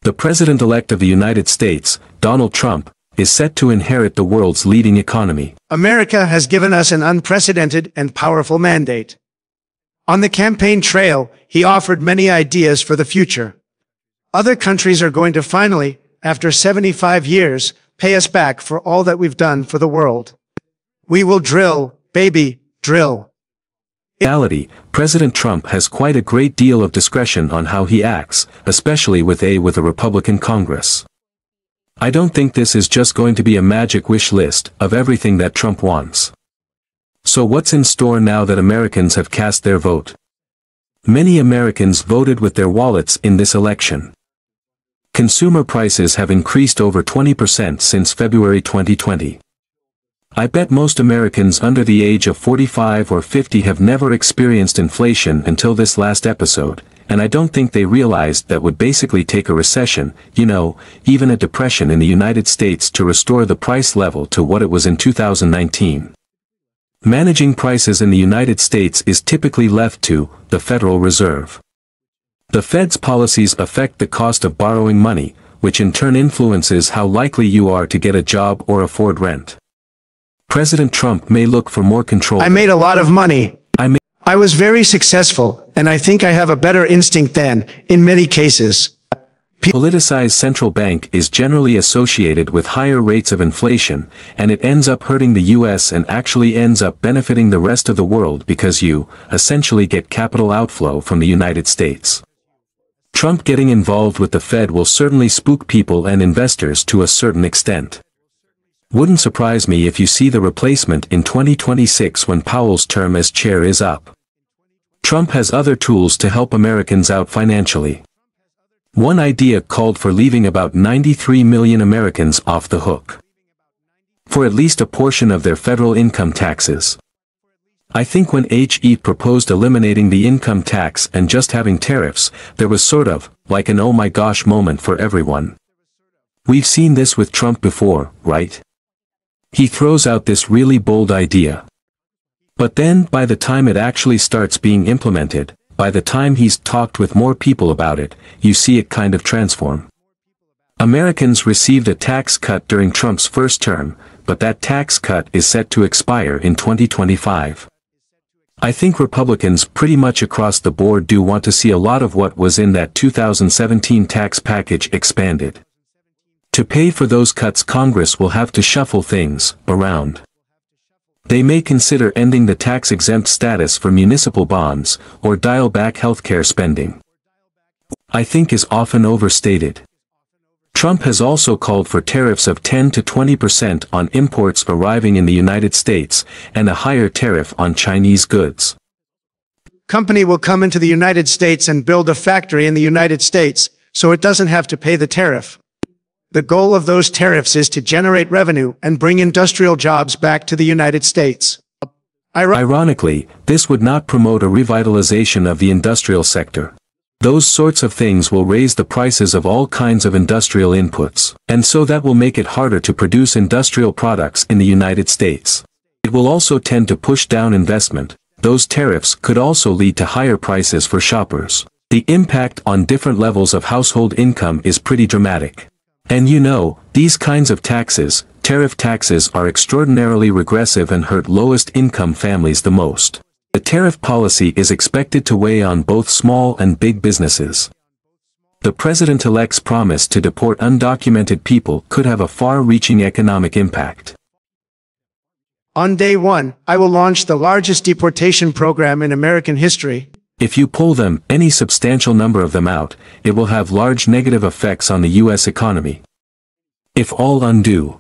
The President-elect of the United States, Donald Trump, is set to inherit the world's leading economy. America has given us an unprecedented and powerful mandate. On the campaign trail, he offered many ideas for the future. Other countries are going to finally, after 75 years, pay us back for all that we've done for the world. We will drill, baby, drill. In reality, President Trump has quite a great deal of discretion on how he acts, especially with a Republican Congress. I don't think this is just going to be a magic wish list of everything that Trump wants. So what's in store now that Americans have cast their vote? Many Americans voted with their wallets in this election. Consumer prices have increased over 20% since February 2020. I bet most Americans under the age of 45 or 50 have never experienced inflation until this last episode, and I don't think they realized that would basically take a recession, even a depression in the United States to restore the price level to what it was in 2019. Managing prices in the United States is typically left to the Federal Reserve. The Fed's policies affect the cost of borrowing money, which in turn influences how likely you are to get a job or afford rent. President Trump may look for more control. I made a lot of money. I was very successful, and I think I have a better instinct than, in many cases. Politicized central bank is generally associated with higher rates of inflation, and it ends up hurting the US and actually ends up benefiting the rest of the world because you, essentially get capital outflow from the United States. Trump getting involved with the Fed will certainly spook people and investors to a certain extent. Wouldn't surprise me if you see the replacement in 2026 when Powell's term as chair is up. Trump has other tools to help Americans out financially. One idea called for leaving about 93 million Americans off the hook for at least a portion of their federal income taxes. I think when HE proposed eliminating the income tax and just having tariffs, there was sort of, like an oh my gosh moment for everyone. We've seen this with Trump before, right? He throws out this really bold idea. But then, by the time it actually starts being implemented, by the time he's talked with more people about it, you see it kind of transform. Americans received a tax cut during Trump's first term, but that tax cut is set to expire in 2025. I think Republicans pretty much across the board do want to see a lot of what was in that 2017 tax package expanded. To pay for those cuts, Congress will have to shuffle things around. They may consider ending the tax-exempt status for municipal bonds, or dial back healthcare spending. I think is often overstated. Trump has also called for tariffs of 10 to 20% on imports arriving in the United States, and a higher tariff on Chinese goods. Company will come into the United States and build a factory in the United States, so it doesn't have to pay the tariff. The goal of those tariffs is to generate revenue and bring industrial jobs back to the United States. Ironically, this would not promote a revitalization of the industrial sector. Those sorts of things will raise the prices of all kinds of industrial inputs, and so that will make it harder to produce industrial products in the United States. It will also tend to push down investment. Those tariffs could also lead to higher prices for shoppers. The impact on different levels of household income is pretty dramatic. And these kinds of taxes, tariff taxes, are extraordinarily regressive and hurt lowest income families the most. The tariff policy is expected to weigh on both small and big businesses. The president-elect's promise to deport undocumented people could have a far-reaching economic impact. On day one, I will launch the largest deportation program in American history. If you pull any substantial number of them out, it will have large negative effects on the U.S. economy. If all undue,